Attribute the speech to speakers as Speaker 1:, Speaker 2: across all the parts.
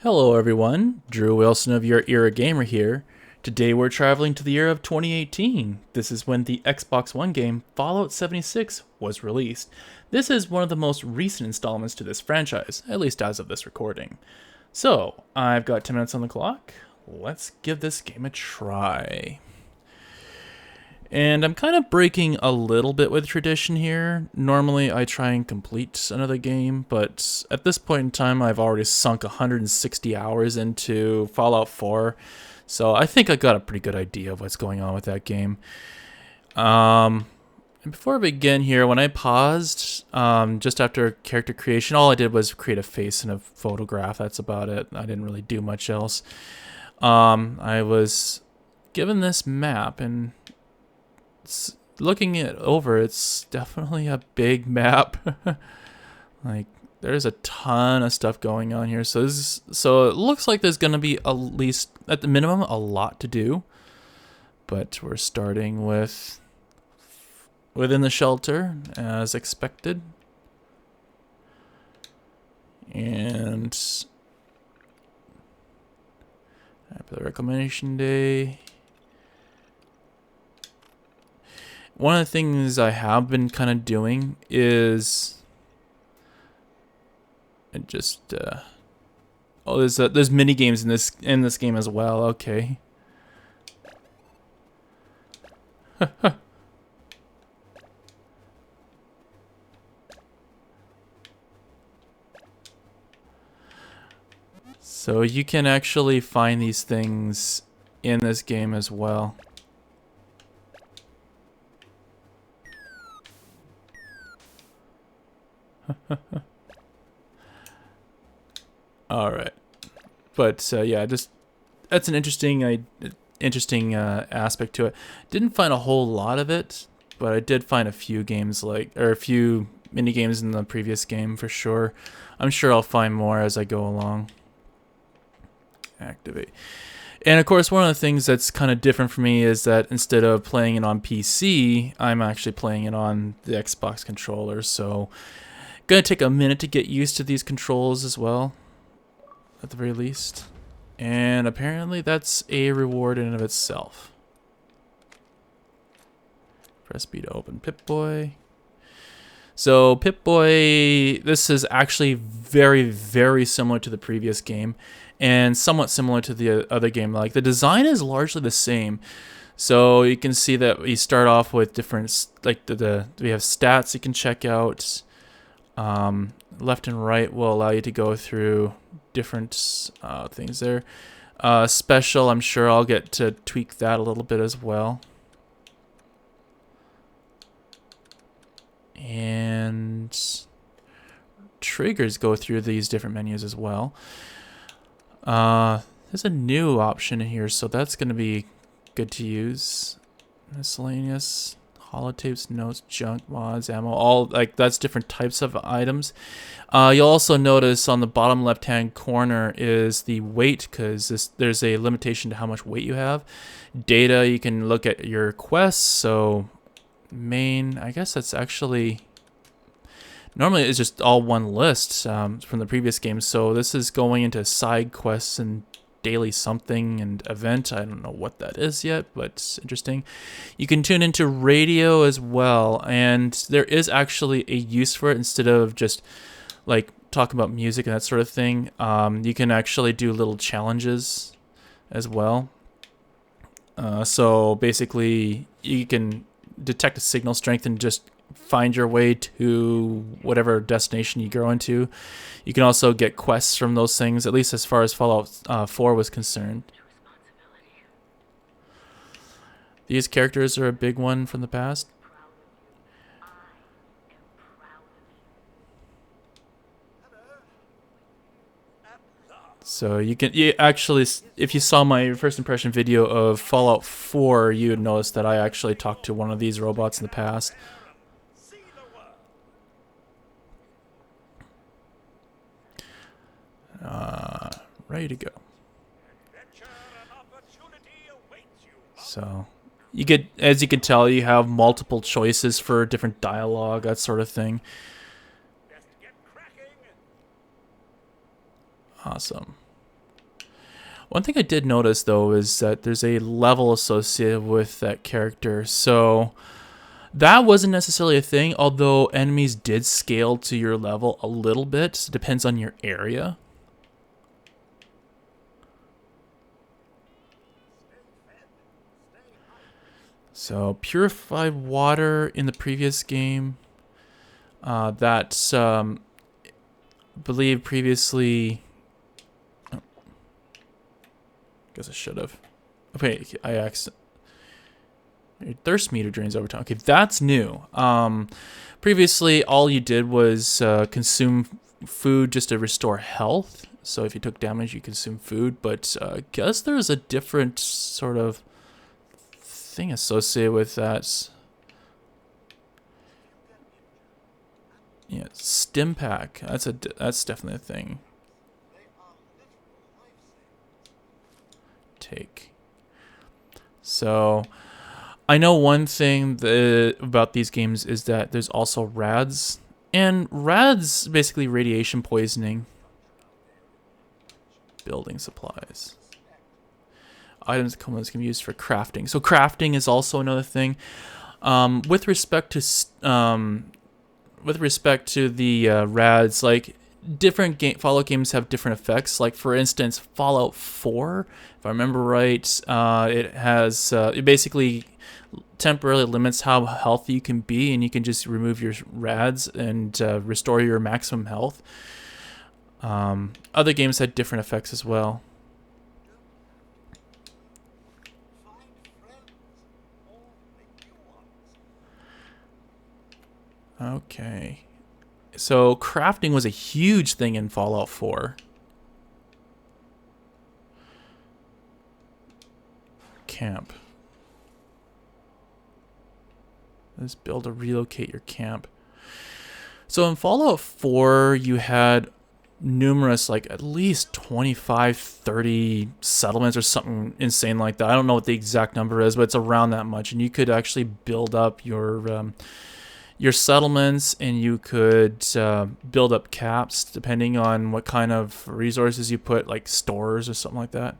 Speaker 1: Hello everyone, Drew Wilson of Your Era Gamer here. Today we're traveling to the year of 2018. This is when the Xbox One game Fallout 76 was released. This is one of the most recent installments to this franchise, at least as of this recording. So, I've got 10 minutes on the clock. Let's give this game a try. And I'm kind of breaking a little bit with tradition here. Normally I try and complete another game, but at this point in time I've already sunk 160 hours into Fallout 4, so I think I got a pretty good idea of what's going on with that game. And before I begin here, when I paused, just after character creation, all I did was create a face and a photograph. That's about it. I didn't really do much else. I was given this map, and looking it over, it's definitely a big map. Like, there's a ton of stuff going on here. So it looks like there's gonna be at least, at the minimum, a lot to do. But we're starting with within the shelter, as expected. And after the reclamation day. One of the things I have been kind of doing is just there's mini games in this game as well. Okay. So you can actually find these things in this game as well. All right, but yeah, just that's an interesting aspect to it. Didn't find a whole lot of it, but I did find a few games a few mini games in the previous game for sure. I'm sure I'll find more as I go along. Activate. And of course, one of the things that's kind of different for me is that instead of playing it on PC, I'm actually playing it on the Xbox controller. So gonna take a minute to get used to these controls as well, at the very least. And apparently that's a reward in and of itself. Press B to open Pip-Boy. So Pip-Boy, this is actually very, very similar to the previous game, and somewhat similar to the other game. Like, the design is largely the same. So you can see that we start off with different, like we have stats you can check out. Left and right will allow you to go through different things there. Special, I'm sure I'll get to tweak that a little bit as well. And triggers go through these different menus as well. There's a new option in here, so that's going to be good to use. Miscellaneous, holotapes, notes, junk, mods, ammo, all like that's different types of items. You'll also notice on the bottom left-hand corner is the weight, because there's a limitation to how much weight you have. Data, you can look at your quests. So main, I guess that's actually normally it's just all one list from the previous game. So this is going into side quests and daily something and event. I don't know what that is yet, but it's interesting. You can tune into radio as well, and there is actually a use for it. Instead of just like talking about music and that sort of thing, you can actually do little challenges as well. So basically you can detect a signal strength and just find your way to whatever destination you go into. You can also get quests from those things, at least as far as Fallout 4 was concerned. These characters are a big one from the past. So you actually, if you saw my first impression video of Fallout 4, you would notice that I actually talked to one of these robots in the past. Ready to go. So you get, as you can tell, you have multiple choices for different dialogue, that sort of thing. Awesome. One thing I did notice though is that there's a level associated with that character. So that wasn't necessarily a thing, although enemies did scale to your level a little bit. It depends on your area. So purified water in the previous game. That believe previously. Oh, guess I should have. Okay, I accidentally. Your thirst meter drains over time. Okay, that's new. Previously, all you did was consume food just to restore health. So if you took damage, you consume food. But I guess there's a different sort of thing associated with that. Yeah, stim pack. That's definitely a thing. Take. So I know one thing about these games is that there's also rads, and rads basically radiation poisoning. Building supplies. Items and components can be used for crafting. So crafting is also another thing. With respect to the rads, like different Fallout games have different effects. Like for instance, Fallout 4, if I remember right, it has it basically temporarily limits how healthy you can be, and you can just remove your rads and restore your maximum health. Other games had different effects as well. Okay. So crafting was a huge thing in Fallout 4. Camp. Let's build or relocate your camp. So in Fallout 4, you had numerous, like at least 25, 30 settlements or something insane like that. I don't know what the exact number is, but it's around that much. And you could actually build up your settlements, and you could build up caps depending on what kind of resources you put, like stores or something like that.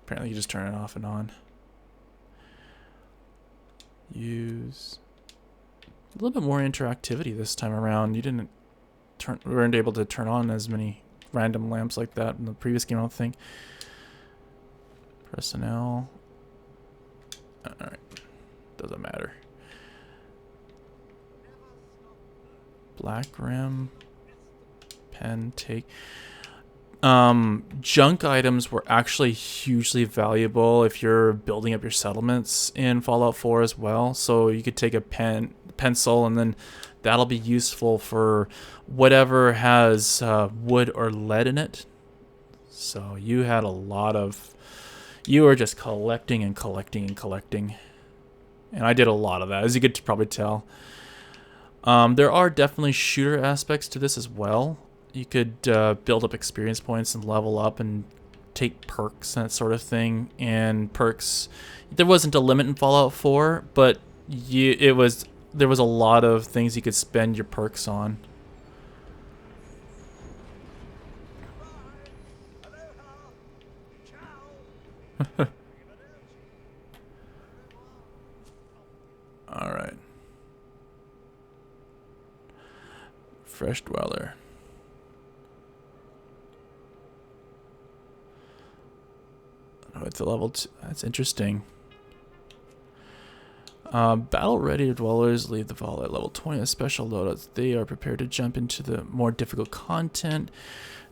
Speaker 1: Apparently you just turn it off and on. Use a little bit more interactivity this time around. We weren't able to turn on as many random lamps like that in the previous game, I don't think. Personnel. Alright. Doesn't matter. Black rim. Pen, take. Junk items were actually hugely valuable if you're building up your settlements in Fallout 4 as well. So you could take a pencil, and then that'll be useful for whatever has wood or lead in it. So you had a lot of... You were just collecting and collecting and collecting. And I did a lot of that, as you could probably tell. There are definitely shooter aspects to this as well. You could build up experience points and level up and take perks and that sort of thing. And perks, there wasn't a limit in Fallout 4, but there was a lot of things you could spend your perks on. All right. Fresh dweller. Oh, it's a level 2. That's interesting. Battle-ready dwellers leave the vault at level 20 as special loadouts. They are prepared to jump into the more difficult content.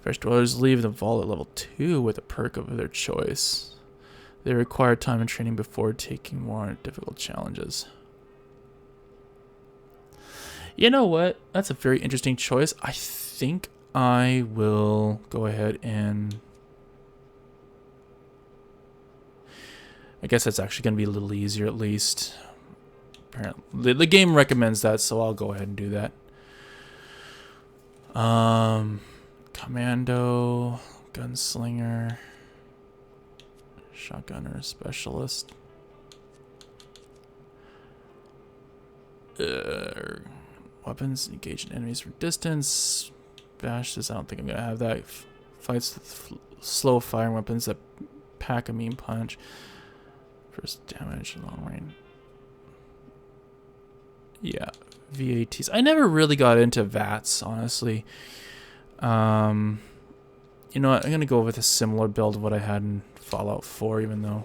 Speaker 1: Fresh dwellers leave the vault at level 2 with a perk of their choice. They require time and training before taking more difficult challenges. You know what? That's a very interesting choice. I think I will go ahead and... I guess that's actually going to be a little easier at least. Apparently, the game recommends that, so I'll go ahead and do that. Commando, gunslinger, shotgunner, specialist. Weapons engage enemies from distance. bash this. I don't think I'm gonna have that. Fights with slow firing weapons that pack a mean punch. First damage, long range. Yeah, VATs. I never really got into VATs, honestly. You know what? I'm gonna go with a similar build of what I had in Fallout 4, even though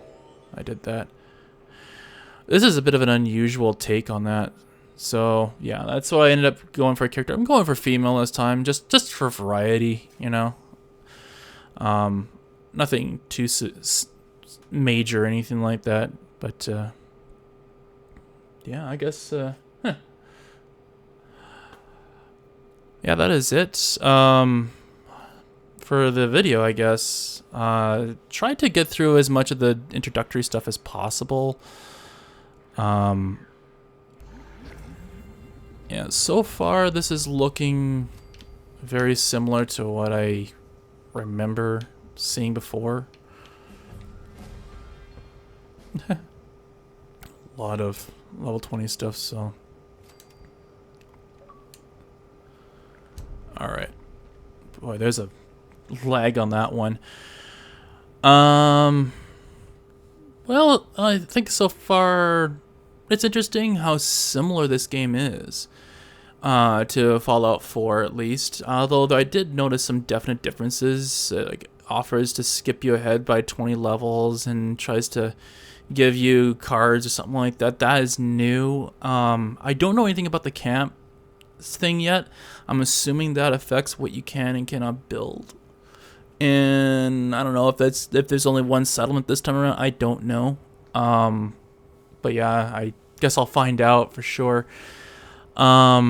Speaker 1: I did that. This is a bit of an unusual take on that. So yeah, that's why I ended up going for a character. I'm going for female this time, just for variety, you know. Nothing too major or anything like that, but yeah, I guess yeah, that is it for the video, I guess. Try to get through as much of the introductory stuff as possible. Yeah, so far this is looking very similar to what I remember seeing before. A lot of level 20 stuff, so. Alright. Boy, there's a lag on that one. Well, I think so far it's interesting how similar this game is to Fallout 4, at least. Although I did notice some definite differences. Like offers to skip you ahead by 20 levels and tries to give you cards or something like that. That is new. I don't know anything about the camp thing yet. I'm assuming that affects what you can and cannot build. And I don't know if there's only one settlement this time around. I don't know. But yeah, I guess I'll find out for sure. Yeah,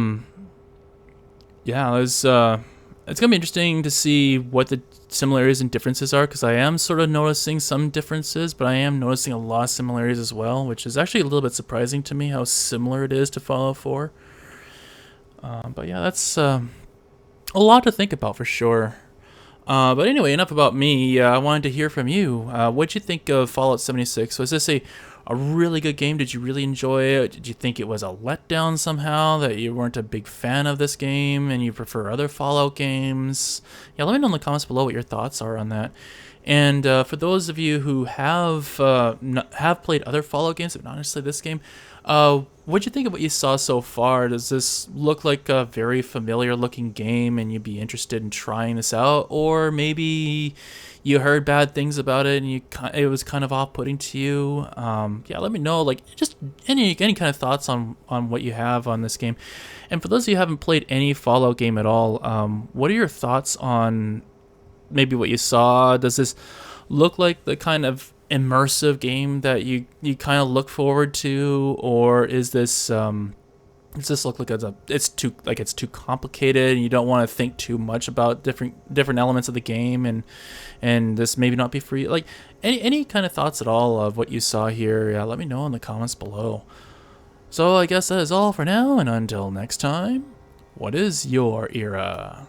Speaker 1: it's gonna be interesting to see what the similarities and differences are, because I am sort of noticing some differences, but I am noticing a lot of similarities as well, which is actually a little bit surprising to me how similar it is to Fallout 4. But yeah, that's a lot to think about for sure. But anyway, enough about me. I wanted to hear from you. What'd you think of Fallout 76? Was this a really good game? Did you really enjoy it? Did you think it was a letdown somehow, that you weren't a big fan of this game and you prefer other Fallout games? Yeah, let me know in the comments below what your thoughts are on that. And for those of you who have played other Fallout games, but not necessarily this game, what'd you think of what you saw so far? Does this look like a very familiar looking game and you'd be interested in trying this out? Or maybe you heard bad things about it and it was kind of off-putting to you? Yeah, let me know, like, just any kind of thoughts on what you have on this game. And for those of you who haven't played any Fallout game at all, what are your thoughts on maybe what you saw? Does this look like the kind of immersive game that you kind of look forward to, or is this does this look like it's too complicated and you don't want to think too much about different elements of the game, and this maybe not be for you? Like, any kind of thoughts at all of what you saw here? Yeah, let me know in the comments below. So I guess that is all for now, and until next time, what is your era?